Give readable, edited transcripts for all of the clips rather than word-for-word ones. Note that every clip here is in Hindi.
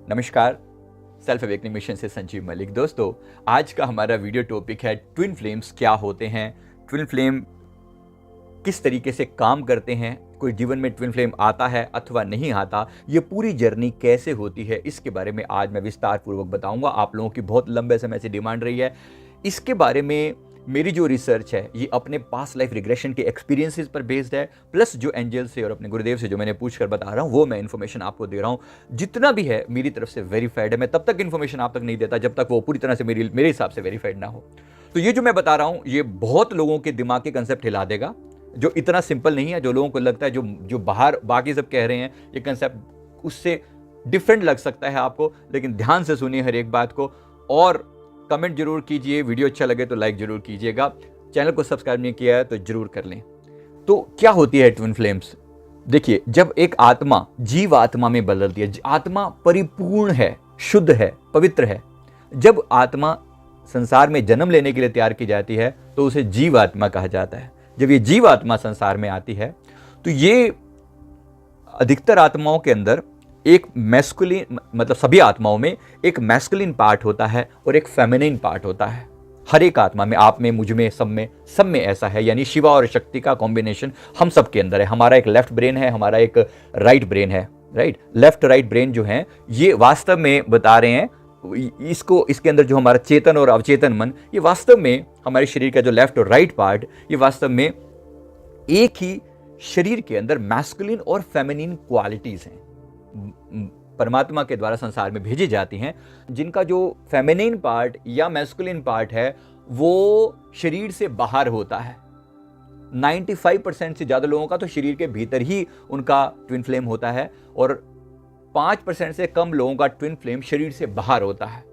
नमस्कार, सेल्फ अवेकनिंग मिशन से संजीव मलिक। दोस्तों, आज का हमारा वीडियो टॉपिक है ट्विन फ्लेम्स क्या होते हैं, ट्विन फ्लेम किस तरीके से काम करते हैं, कोई जीवन में ट्विन फ्लेम आता है अथवा नहीं आता, ये पूरी जर्नी कैसे होती है, इसके बारे में आज मैं विस्तार पूर्वक बताऊंगा। आप लोगों की बहुत लंबे समय से डिमांड रही है। इसके बारे में मेरी जो रिसर्च है ये अपने पास्ट लाइफ रिग्रेशन के एक्सपीरियंसेस पर बेस्ड है, प्लस जो एंजल से और अपने गुरुदेव से जो मैंने पूछ कर बता रहा हूँ वो मैं इन्फॉर्मेशन आपको दे रहा हूँ। जितना भी है मेरी तरफ से वेरीफाइड है। मैं तब तक इन्फॉर्मेशन आप तक नहीं देता जब तक वो पूरी तरह से मेरे हिसाब से वेरीफाइड ना हो। तो ये जो मैं बता रहा हूँ ये बहुत लोगों के दिमाग के कंसेप्ट हिला देगा, जो इतना सिंपल नहीं है। जो लोगों को लगता है जो बाहर बाकी सब कह रहे हैं ये कंसेप्ट उससे डिफरेंट लग सकता है आपको, लेकिन ध्यान से सुनिए हर एक बात को और कमेंट जरूर कीजिए। वीडियो अच्छा लगे तो लाइक जरूर कीजिएगा। चैनल को सब्सक्राइब नहीं किया है तो जरूर कर लें। तो क्या होती है ट्विन फ्लेम्स? देखिए, जब एक आत्मा जीव आत्मा में बदलती है, आत्मा परिपूर्ण है, शुद्ध है, पवित्र है, जब आत्मा संसार में जन्म लेने के लिए तैयार की जाती है तो उसे जीव आत्मा कहा जाता है। जब ये जीव आत्मा संसार में आती है तो ये अधिकतर आत्माओं के अंदर एक मैस्कुलिन, मतलब सभी आत्माओं में एक मैस्कुलिन पार्ट होता है और एक फेमिनिन पार्ट होता है। हर एक आत्मा में, आप में, मुझ में, सब में ऐसा है। यानी शिवा और शक्ति का कॉम्बिनेशन हम सब के अंदर है। हमारा एक लेफ्ट ब्रेन है, हमारा एक राइट ब्रेन है। राइट, लेफ्ट राइट ब्रेन जो है ये वास्तव में बता रहे हैं इसके अंदर जो हमारा चेतन और अवचेतन मन, ये वास्तव में हमारे शरीर का जो लेफ्ट और राइट पार्ट, ये वास्तव में एक ही शरीर के अंदर मैस्कुलिन और फेमिनिन क्वालिटीज हैं, परमात्मा के द्वारा संसार में भेजी जाती हैं। जिनका जो फेमिनिन पार्ट या मैस्कुलिन पार्ट है वो शरीर से बाहर होता है। 95% से ज्यादा लोगों का तो शरीर के भीतर ही उनका ट्विन फ्लेम होता है और 5% से कम लोगों का ट्विन फ्लेम शरीर से बाहर होता है।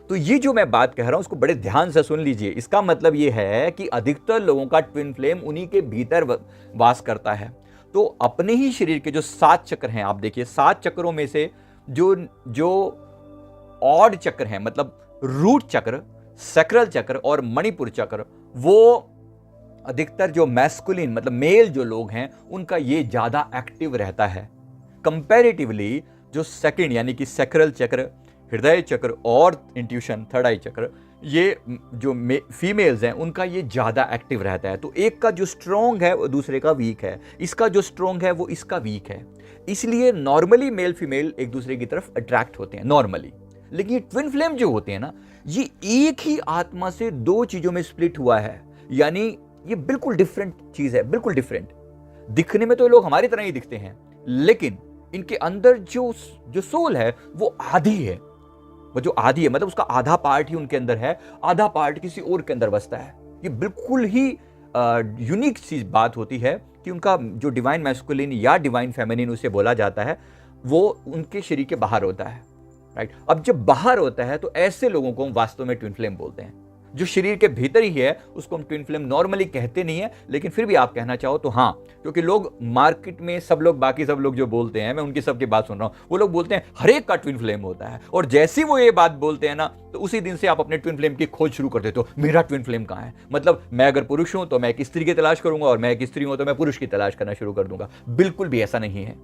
तो ये जो मैं बात कह रहा हूं उसको बड़े ध्यान से सुन लीजिए। इसका मतलब ये है कि अधिकतर लोगों का ट्विन फ्लेम उन्हीं के भीतर वास करता है। तो अपने ही शरीर के जो 7 चक्र हैं, आप देखिए 7 चक्रों में से जो ऑड चक्र हैं, मतलब रूट चक्र, सैक्रल चक्र और मणिपुर चक्र, वो अधिकतर जो मैस्कुलिन मतलब मेल जो लोग हैं उनका ये ज्यादा एक्टिव रहता है कंपैरेटिवली। जो सेकंड यानी कि सैक्रल चक्र, हृदय चक्र और इंट्यूशन, थर्ड आई चक्र, ये जो फीमेल्स हैं उनका ये ज्यादा एक्टिव रहता है। तो एक का जो स्ट्रॉन्ग है वो दूसरे का वीक है, इसका जो स्ट्रॉन्ग है वो इसका वीक है। इसलिए नॉर्मली मेल फीमेल एक दूसरे की तरफ अट्रैक्ट होते हैं नॉर्मली। लेकिन ये ट्विन फ्लेम जो होते हैं ना, ये एक ही आत्मा से 2 चीजों में स्प्लिट हुआ है। यानी ये बिल्कुल डिफरेंट चीज है, बिल्कुल डिफरेंट। दिखने में तो लोग हमारी तरह ही दिखते हैं, लेकिन इनके अंदर जो सोल है वो आधी है। वो जो आधी है मतलब उसका आधा पार्ट ही उनके अंदर है, आधा पार्ट किसी और के अंदर बसता है। ये बिल्कुल ही यूनिक चीज बात होती है कि उनका जो डिवाइन मैस्कुलिन या डिवाइन फेमिनिन उसे बोला जाता है वो उनके शरीर के बाहर होता है। राइट, अब जब बाहर होता है तो ऐसे लोगों को हम वास्तव में ट्विन फ्लेम बोलते हैं। जो शरीर के भीतर ही है उसको हम ट्विन फ्लेम नॉर्मली कहते नहीं है, लेकिन फिर भी आप कहना चाहो तो हाँ, क्योंकि लोग मार्केट में सब लोग, बाकी सब लोग जो बोलते हैं, मैं उनकी सबकी बात सुन रहा हूं, वो लोग बोलते हैं हर एक का ट्विन फ्लेम होता है। और जैसे वो ये बात बोलते हैं ना तो उसी दिन से आप अपने ट्विन फ्लेम की खोज शुरू कर देते हो। मेरा ट्विन फ्लेम कहाँ है? मतलब मैं अगर पुरुष हूं तो मैं एक स्त्री की तलाश करूंगा और मैं एक स्त्री हूं तो मैं पुरुष की तलाश करना शुरू कर दूंगा। बिल्कुल भी ऐसा नहीं है,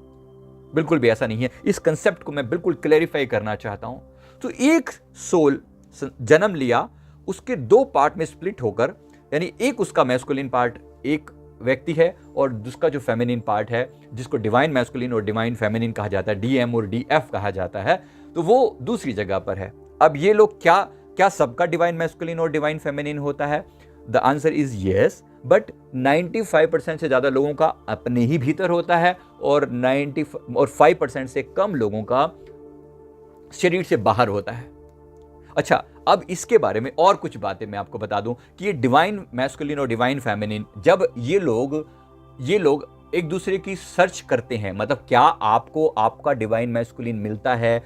बिल्कुल भी ऐसा नहीं है। इस कंसेप्ट को मैं बिल्कुल क्लैरिफाई करना चाहता हूं। तो एक सोल जन्म लिया, उसके 2 पार्ट में स्प्लिट होकर, यानी एक उसका मैस्कुलिन पार्ट एक व्यक्ति है और दूसरा जो फेमिनिन पार्ट है जिसको डिवाइन मैस्कुलिन और डिवाइन फेमिनिन कहा जाता है, डीएम और डीएफ कहा जाता है, तो वो दूसरी जगह पर है। अब ये लोग क्या सबका डिवाइन मैस्कुलिन और डिवाइन फेमिनिन होता है? The answer is yes, but 95% से ज्यादा लोगों का अपने ही भीतर होता है और 5% से कम लोगों का शरीर से बाहर होता है। अच्छा, अब इसके बारे में और कुछ बातें मैं आपको बता दूं कि ये डिवाइन मैस्कुलिन और डिवाइन फेमिनिन, जब ये लोग एक दूसरे की सर्च करते हैं, मतलब क्या आपको आपका डिवाइन मैस्कुलिन मिलता है,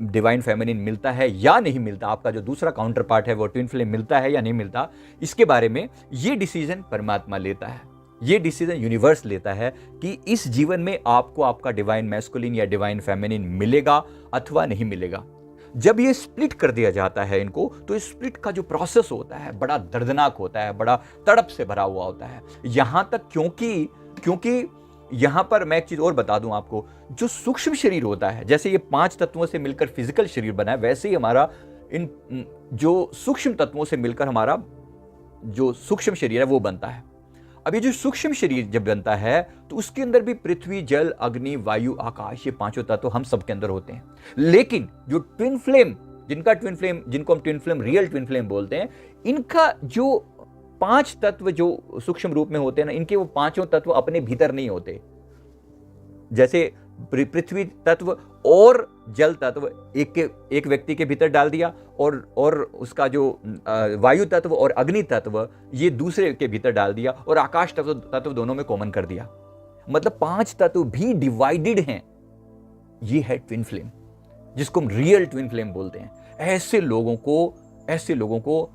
डिवाइन फेमिनिन मिलता है या नहीं मिलता, आपका जो दूसरा काउंटर पार्ट है वो ट्विन फ्लेम मिलता है या नहीं मिलता, इसके बारे में ये डिसीजन परमात्मा लेता है, ये डिसीजन यूनिवर्स लेता है कि इस जीवन में आपको आपका डिवाइन मैस्कुलिन या डिवाइन फेमिनिन मिलेगा अथवा नहीं मिलेगा। जब ये स्प्लिट कर दिया जाता है इनको, तो इस स्प्लिट का जो प्रोसेस होता है बड़ा दर्दनाक होता है, बड़ा तड़प से भरा हुआ होता है। यहां तक क्योंकि यहां पर मैं एक चीज और बता दूं आपको, जो सूक्ष्म शरीर होता है, जैसे ये 5 तत्वों से मिलकर फिजिकल शरीर बना है, वैसे ही हमारा इन जो सूक्ष्म तत्वों से मिलकर हमारा जो सूक्ष्म शरीर है वो बनता है। अब ये जो सूक्ष्म शरीर जब बनता है तो उसके अंदर भी पृथ्वी, जल, अग्नि, वायु, आकाश, ये 5 तत्व हम सबके अंदर होते हैं। लेकिन जो ट्विन फ्लेम, जिनको हम twin flame, real twin flame बोलते हैं, इनका जो 5 तत्व जो सूक्ष्म रूप में होते हैं ना, इनके वो 5 तत्व अपने भीतर नहीं होते। जैसे पृथ्वी तत्व और जल तत्व एक व्यक्ति के भीतर डाल दिया, और उसका जो वायु तत्व और अग्नि तत्व ये दूसरे के भीतर डाल दिया, और आकाश तत्व दोनों में कॉमन कर दिया। मतलब 5 तत्व भी डिवाइडेड हैं। ये है ट्विन फ्लेम, जिसको हम रियल ट्विन फ्लेम बोलते हैं। ऐसे लोगों को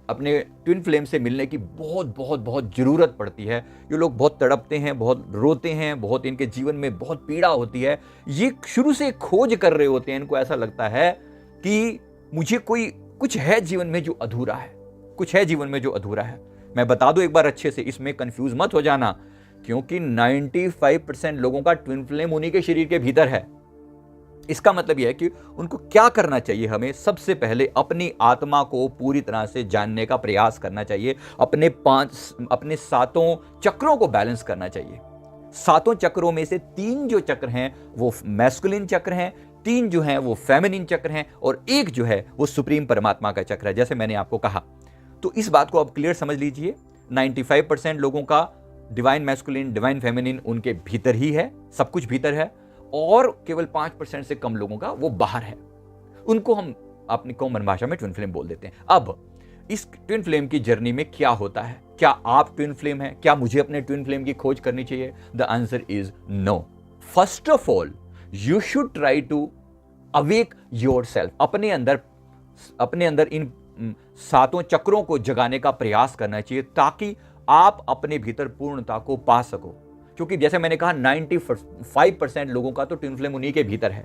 अपने ट्विन फ्लेम से मिलने की बहुत बहुत बहुत जरूरत पड़ती है। ये लोग बहुत तड़पते हैं, बहुत रोते हैं, बहुत इनके जीवन में बहुत पीड़ा होती है। ये शुरू से खोज कर रहे होते हैं, इनको ऐसा लगता है कि मुझे कुछ है जीवन में जो अधूरा है, कुछ है जीवन में जो अधूरा है। मैं बता दूं एक बार अच्छे से, इसमें कंफ्यूज मत हो जाना, क्योंकि 95% लोगों का ट्विन फ्लेम उन्हीं के शरीर के भीतर है। इसका मतलब यह है कि उनको क्या करना चाहिए, हमें सबसे पहले अपनी आत्मा को पूरी तरह से जानने का प्रयास करना चाहिए। अपने 7 चक्रों को बैलेंस करना चाहिए। 7 चक्रों में से 3 जो चक्र हैं वो मैस्कुलिन चक्र हैं, 3 जो हैं वो फेमिनिन चक्र हैं, और 1 जो है वो सुप्रीम परमात्मा का चक्र है, जैसे मैंने आपको कहा। तो इस बात को आप क्लियर समझ लीजिए, 95% लोगों का डिवाइन मैस्कुलिन, डिवाइन फेमिनिन उनके भीतर ही है, सब कुछ भीतर है, और केवल 5% से कम लोगों का वो बाहर है। उनको हम अपनी कॉमन भाषा में ट्विन फ्लेम बोल देते हैं। अब इस ट्विन फ्लेम की जर्नी में क्या होता है? क्या आप ट्विन फ्लेम हैं? क्या मुझे अपने ट्विन फ्लेम की खोज करनी चाहिए? The answer is no. First of all you should try to awake yourself. अपने अंदर इन 7 चक्रों को जगाने का प्रयास करना चाहिए, ताकि आप अपने भीतर पूर्णता को पा सको। क्योंकि जैसे मैंने कहा 95% लोगों का तो ट्विन फ्लेम उन्हीं के भीतर है।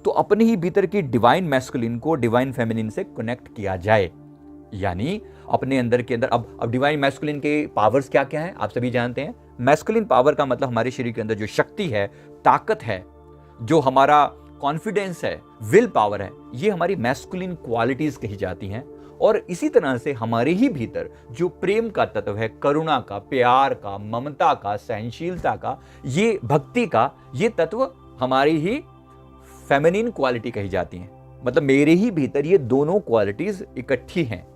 तो अपने ही भीतर की डिवाइन मैस्कुलिन को डिवाइन फेमिनिन से कनेक्ट किया जाए, यानी अपने अंदर के अंदर। अब डिवाइन मैस्कुलिन के पावर्स क्या क्या हैं आप सभी जानते हैं। मैस्कुलिन पावर का मतलब हमारे शरीर के अंदर जो शक्ति है, ताकत है, जो हमारा कॉन्फिडेंस है, विल पावर है, ये हमारी मैस्कुलिन क्वालिटीज कही जाती हैं। और इसी तरह से हमारे ही भीतर जो प्रेम का तत्व है, करुणा का, प्यार का, ममता का, सहनशीलता का, ये भक्ति का, ये तत्व हमारी ही फेमिनिन क्वालिटी कही जाती हैं। मतलब मेरे ही भीतर ये दोनों क्वालिटीज इकट्ठी हैं,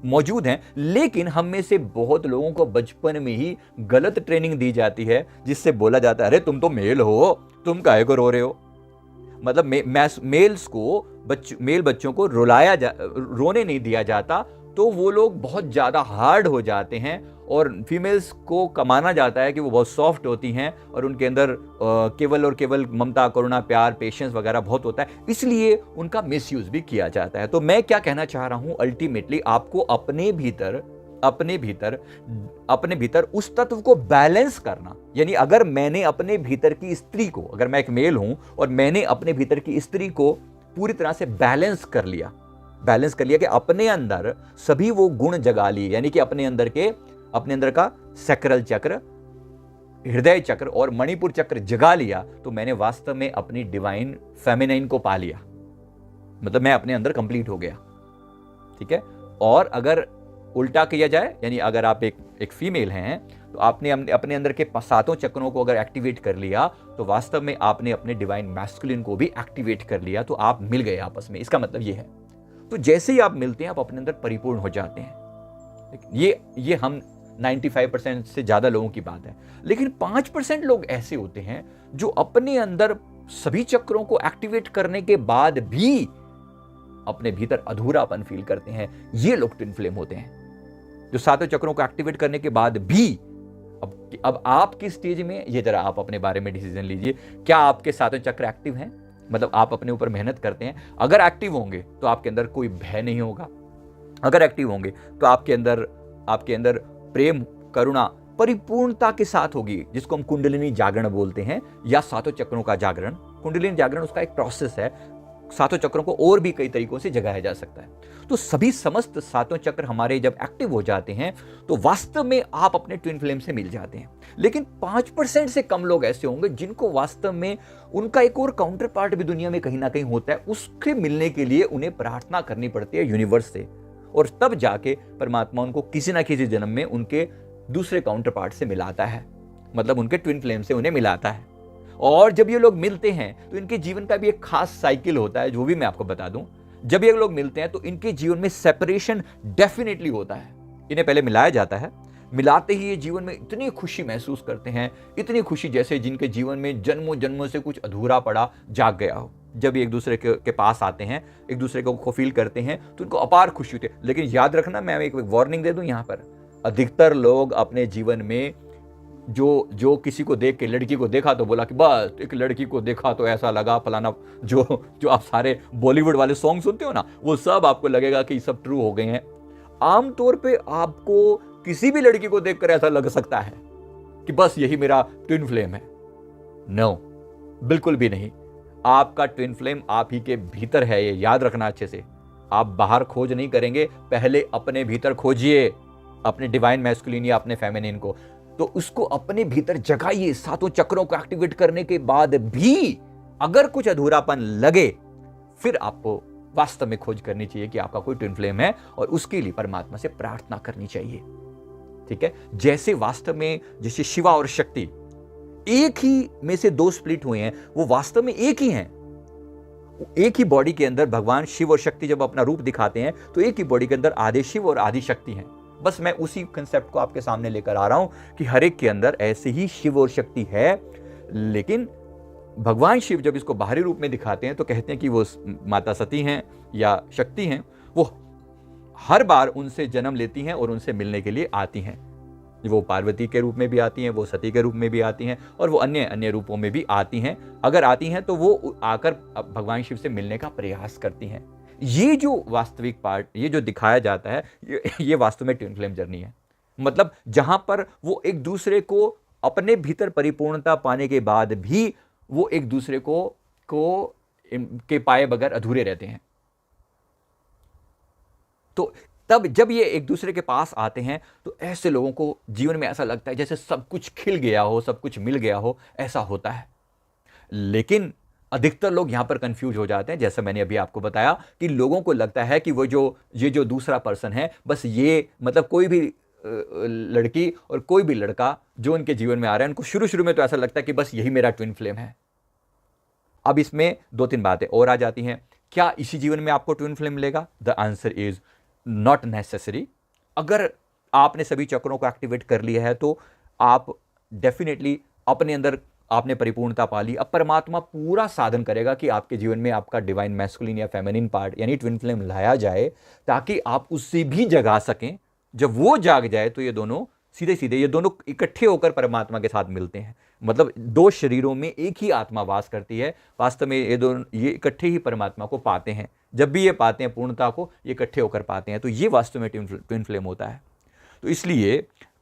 मौजूद हैं। लेकिन हम में से बहुत लोगों को बचपन में ही गलत ट्रेनिंग दी जाती है, जिससे बोला जाता है अरे तुम तो मेल हो, तुम काहे को रो रहे हो। मतलब मेल बच्चों को रोने नहीं दिया जाता, तो वो लोग बहुत ज़्यादा हार्ड हो जाते हैं, और फीमेल्स को माना जाता है कि वो बहुत सॉफ्ट होती हैं, और उनके अंदर केवल और केवल ममता, करुणा, प्यार, पेशेंस वगैरह बहुत होता है, इसलिए उनका मिसयूज भी किया जाता है। तो मैं क्या कहना चाह रहा हूं, अल्टीमेटली आपको अपने भीतर उस तत्व को बैलेंस करना। यानी अगर मैंने अपने भीतर की स्त्री को, अगर मैं एक मेल हूं और मैंने अपने भीतर की स्त्री को पूरी तरह से बैलेंस कर लिया कि अपने अंदर सभी वो गुण जगा लिए, यानी कि अपने अंदर का सैक्रल चक्र, हृदय चक्र और मणिपुर चक्र जगा लिया, तो मैंने वास्तव में अपनी डिवाइन फेमिनाइन को पा लिया। मतलब मैं अपने अंदर कंप्लीट हो गया। ठीक है। और अगर उल्टा किया जाए, यानी अगर आप एक फीमेल हैं, तो आपने अपने अंदर के 7 चक्रों को अगर एक्टिवेट कर लिया, तो वास्तव में आपने अपने डिवाइन मैस्कुलिन को भी एक्टिवेट कर लिया, तो आप मिल गए आपस में। इसका मतलब ये है। तो जैसे ही आप मिलते हैं, आप अपने अंदर परिपूर्ण हो जाते हैं। ये हम 95% से ज्यादा लोगों की बात है। लेकिन 5% लोग ऐसे होते हैं जो अपने अंदर सभी चक्रों को एक्टिवेट करने के बाद भी अपने भीतर अधूरापन फील करते हैं। ये लोग ट्विन फ्लेम होते हैं, जो 7 चक्रों को एक्टिवेट करने के बाद भी। अब आप किस स्टेज में, ये जरा आप अपने बारे में डिसीजन लीजिए। क्या आपके 7 चक्र एक्टिव हैं? मतलब आप अपने ऊपर मेहनत करते हैं। अगर एक्टिव होंगे तो आपके अंदर कोई भय नहीं होगा। अगर एक्टिव होंगे तो आपके अंदर प्रेम, करुणा परिपूर्णता के साथ होगी, जिसको हम कुंडलिनी जागरण बोलते हैं, या 7 चक्रों का जागरण। कुंडलिनी जागरण उसका एक प्रोसेस है। सातों चक्रों को और भी कई तरीकों से जगाया जा सकता है। तो सभी समस्त सातों चक्र हमारे जब एक्टिव हो जाते हैं तो वास्तव में आप अपने ट्विन फ्लेम से मिल जाते हैं। लेकिन 5% से कम लोग ऐसे होंगे जिनको वास्तव में उनका एक और काउंटर पार्ट भी दुनिया में कहीं ना कहीं होता है, उसके मिलने के लिए उन्हें प्रार्थना करनी पड़ती है यूनिवर्स से, और तब जाके परमात्मा उनको किसी ना किसी जन्म में उनके दूसरे काउंटर पार्ट से मिलाता है, मतलब उनके ट्विन फ्लेम से उन्हें मिलाता है। और जब ये लोग मिलते हैं तो इनके जीवन का भी एक खास साइकिल होता है, जो भी मैं आपको बता दूं। जब ये लोग मिलते हैं तो इनके जीवन में सेपरेशन डेफिनेटली होता है। इन्हें पहले मिलाया जाता है, मिलाते ही ये जीवन में इतनी खुशी महसूस करते हैं, इतनी खुशी जैसे जिनके जीवन में जन्मों जन्मों से कुछ अधूरा पड़ा जाग गया हो। जब एक दूसरे के पास आते हैं, एक दूसरे को फील करते हैं तो उनको अपार खुशी होती है। लेकिन याद रखना, मैं एक वार्निंग दे दूं यहाँ पर, अधिकतर लोग अपने जीवन में जो किसी को देख के, लड़की को देखा तो बोला कि बस एक लड़की को देखा तो ऐसा लगा फलाना, जो आप सारे बॉलीवुड वाले सॉन्ग सुनते हो ना, वो सब आपको लगेगा कि सब ट्रू हो गए हैं। आमतौर पे आपको किसी भी लड़की को देखकर ऐसा लग सकता है कि बस यही मेरा ट्विन फ्लेम है। नो, बिल्कुल भी नहीं। आपका ट्विन फ्लेम आप ही के भीतर है, ये याद रखना अच्छे से। आप बाहर खोज नहीं करेंगे, पहले अपने भीतर खोजिए अपने डिवाइन मैस्कुलिन या अपने फेमिनिन को, तो उसको अपने भीतर जगाइए। सातों चक्रों को एक्टिवेट करने के बाद भी अगर कुछ अधूरापन लगे, फिर आपको वास्तव में खोज करनी चाहिए कि आपका कोई ट्विन फ्लेम है, और उसके लिए परमात्मा से प्रार्थना करनी चाहिए। ठीक है, जैसे वास्तव में जैसे शिवा और शक्ति एक ही में से दो स्प्लिट हुए हैं, वो वास्तव में एक ही हैं। एक ही बॉडी के अंदर भगवान शिव और शक्ति जब अपना रूप दिखाते हैं तो एक ही बॉडी के अंदर आदि शिव और आदि शक्ति हैं। बस मैं उसी कंसेप्ट को आपके सामने लेकर आ रहा हूं कि हर एक के अंदर ऐसे ही शिव और शक्ति है। लेकिन भगवान शिव जब इसको बाहरी रूप में दिखाते हैं तो कहते हैं कि वो माता सती हैं या शक्ति हैं, वो हर बार उनसे जन्म लेती हैं और उनसे मिलने के लिए आती हैं। वो पार्वती के रूप में भी आती हैं, वो सती के रूप में भी आती हैं, और वो अन्य अन्य रूपों में भी आती हैं। अगर आती हैं तो वो आकर भगवान शिव से मिलने का प्रयास करती हैं। ये जो वास्तविक पार्ट, ये जो दिखाया जाता है, ये वास्तव में ट्विन फ्लेम जर्नी है। मतलब जहां पर वो एक दूसरे को अपने भीतर परिपूर्णता पाने के बाद भी वो एक दूसरे को के पाए बगैर अधूरे रहते हैं। तो तब जब ये एक दूसरे के पास आते हैं तो ऐसे लोगों को जीवन में ऐसा लगता है जैसे सब कुछ खिल गया हो, सब कुछ मिल गया हो, ऐसा होता है। लेकिन अधिकतर लोग यहां पर कंफ्यूज हो जाते हैं, जैसा मैंने अभी आपको बताया कि लोगों को लगता है कि ये जो दूसरा पर्सन है, बस ये मतलब कोई भी लड़की और कोई भी लड़का जो उनके जीवन में आ रहा है, उनको शुरू शुरू में तो ऐसा लगता है कि बस यही मेरा ट्विन फ्लेम है। अब इसमें 2-3 बातें और आ जाती हैं। क्या इसी जीवन में आपको ट्विन फ्लेम मिलेगा? The answer is not necessary. अगर आपने सभी चक्रों को एक्टिवेट कर लिया है तो आप डेफिनेटली अपने अंदर आपने परिपूर्णता पा ली। अब परमात्मा पूरा साधन करेगा कि आपके जीवन में आपका डिवाइन मैस्कुलिन या फेमिनिन पार्ट यानी ट्विन फ्लेम लाया जाए, ताकि आप उससे भी जगा सकें। जब वो जाग जाए तो ये दोनों सीधे सीधे ये दोनों इकट्ठे होकर परमात्मा के साथ मिलते हैं। मतलब दो शरीरों में एक ही आत्मा वास करती है। वास्तव में ये इकट्ठे ही परमात्मा को पाते हैं। जब भी ये पाते हैं पूर्णता को, ये इकट्ठे होकर पाते हैं। तो ये वास्तव में ट्विन फ्लेम होता है। तो इसलिए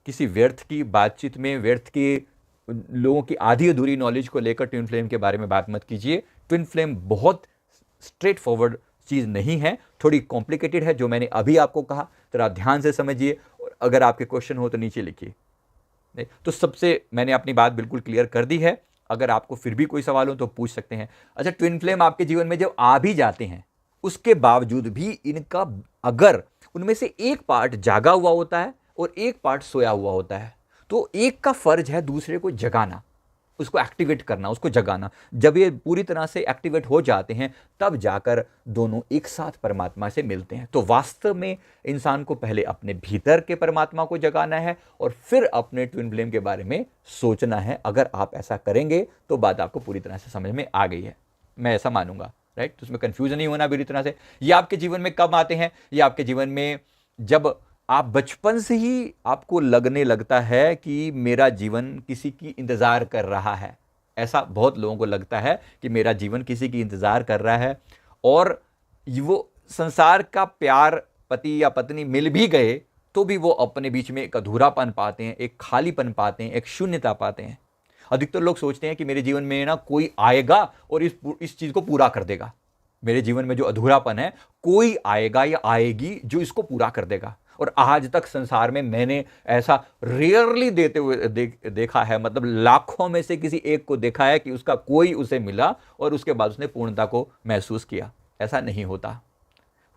किसी व्यर्थ की बातचीत में, व्यर्थ के लोगों की आधी अधूरी नॉलेज को लेकर ट्विन फ्लेम के बारे में बात मत कीजिए। ट्विन फ्लेम बहुत स्ट्रेट फॉरवर्ड चीज़ नहीं है, थोड़ी कॉम्प्लिकेटेड है। जो मैंने अभी आपको कहा थोड़ा ध्यान से समझिए, और अगर आपके क्वेश्चन हो तो नीचे लिखिए। तो सबसे मैंने अपनी बात बिल्कुल क्लियर कर दी है। अगर आपको फिर भी कोई सवाल हो तो पूछ सकते हैं। अच्छा, ट्विन फ्लेम आपके जीवन में जब आ भी जाते हैं, उसके बावजूद भी इनका अगर उनमें से एक पार्ट जागा हुआ होता है और एक पार्ट सोया हुआ होता है, तो एक का फर्ज है दूसरे को जगाना, उसको एक्टिवेट करना, उसको जगाना। जब ये पूरी तरह से एक्टिवेट हो जाते हैं तब जाकर दोनों एक साथ परमात्मा से मिलते हैं। तो वास्तव में इंसान को पहले अपने भीतर के परमात्मा को जगाना है और फिर अपने ट्विन फ्लेम के बारे में सोचना है। अगर आप ऐसा करेंगे तो बात आपको पूरी तरह से समझ में आ गई है, मैं ऐसा मानूंगा। राइट, तो उसमें कंफ्यूजन नहीं होना पूरी तरह से। ये आपके जीवन में कब आते हैं? ये आपके जीवन में जब आप बचपन से ही आपको लगने लगता है कि मेरा जीवन किसी की इंतज़ार कर रहा है। ऐसा बहुत लोगों को लगता है कि मेरा जीवन किसी की इंतज़ार कर रहा है, और वो संसार का प्यार, पति या पत्नी मिल भी गए तो भी वो अपने बीच में एक अधूरापन पाते हैं, एक खालीपन पाते हैं, एक शून्यता पाते हैं। अधिकतर लोग सोचते हैं कि मेरे जीवन में ना कोई आएगा और इस चीज़ को पूरा कर देगा। मेरे जीवन में जो अधूरापन है, कोई आएगा या आएगी जो इसको पूरा कर देगा। और आज तक संसार में मैंने ऐसा रेयरली देते हुए देखा है, मतलब लाखों में से किसी एक को देखा है कि उसका कोई उसे मिला और उसके बाद उसने पूर्णता को महसूस किया। ऐसा नहीं होता।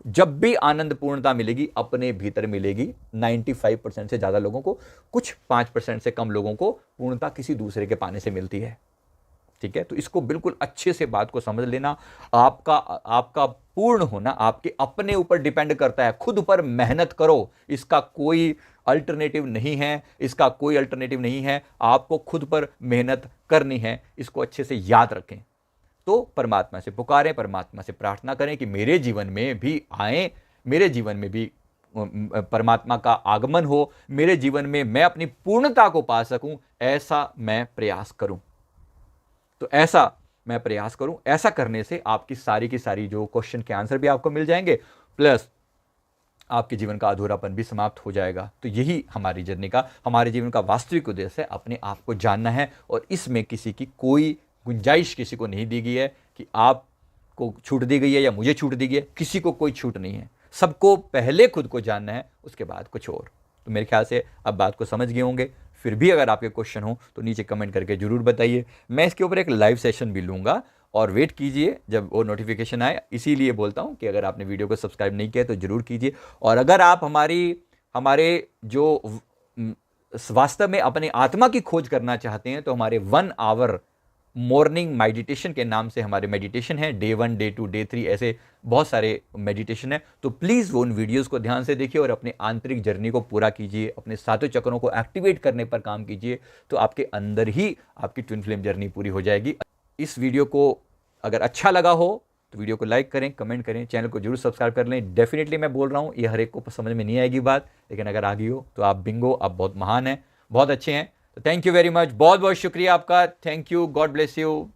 जब भी आनंद पूर्णता मिलेगी अपने भीतर मिलेगी। 95% से ज्यादा लोगों को, कुछ 5% से कम लोगों को पूर्णता किसी दूसरे के पाने से मिलती है। ठीक है, तो इसको बिल्कुल अच्छे से बात को समझ लेना। आपका पूर्ण होना आपके अपने ऊपर डिपेंड करता है। खुद पर मेहनत करो, इसका कोई अल्टरनेटिव नहीं है, इसका कोई अल्टरनेटिव नहीं है। आपको खुद पर मेहनत करनी है, इसको अच्छे से याद रखें। तो परमात्मा से पुकारें, परमात्मा से प्रार्थना करें कि मेरे जीवन में भी आए, मेरे जीवन में भी परमात्मा का आगमन हो, मेरे जीवन में मैं अपनी पूर्णता को पा सकूं, ऐसा मैं प्रयास करूं। तो ऐसा मैं प्रयास करूं। ऐसा करने से आपकी सारी की सारी जो क्वेश्चन के आंसर भी आपको मिल जाएंगे, प्लस आपके जीवन का अधूरापन भी समाप्त हो जाएगा। तो यही हमारी जर्नी का, हमारे जीवन का वास्तविक उद्देश्य है, अपने आप को जानना है। और इसमें किसी की कोई गुंजाइश किसी को नहीं दी गई है कि आपको छूट दी गई है या मुझे छूट दी गई है। किसी को कोई छूट नहीं है। सबको पहले खुद को जानना है, उसके बाद कुछ और। तो मेरे ख्याल से अब बात को समझ गए होंगे। फिर भी अगर आपके क्वेश्चन हो तो नीचे कमेंट करके जरूर बताइए। मैं इसके ऊपर एक लाइव सेशन भी लूँगा और वेट कीजिए जब वो नोटिफिकेशन आए। इसीलिए बोलता हूँ कि अगर आपने वीडियो को सब्सक्राइब नहीं किया तो जरूर कीजिए। और अगर आप हमारे जो वास्तव में अपने आत्मा की खोज करना चाहते हैं तो हमारे 1 आवर मॉर्निंग मेडिटेशन के नाम से हमारे मेडिटेशन है, डे 1, डे 2, डे 3, ऐसे बहुत सारे मेडिटेशन है। तो प्लीज़ वो उन वीडियोस को ध्यान से देखिए और अपने आंतरिक जर्नी को पूरा कीजिए, अपने सातों चक्रों को एक्टिवेट करने पर काम कीजिए। तो आपके अंदर ही आपकी ट्विन फ्लेम जर्नी पूरी हो जाएगी। इस वीडियो को अगर अच्छा लगा हो तो वीडियो को लाइक करें, कमेंट करें, चैनल को जरूर सब्सक्राइब कर लें। डेफिनेटली मैं बोल रहा हूँ, ये हर एक को समझ में नहीं आएगी बात, लेकिन अगर आ गई हो तो आप बिंगो, आप बहुत महान हैं, बहुत अच्छे हैं। थैंक यू वेरी मच, बहुत बहुत शुक्रिया आपका। Thank you, God bless you.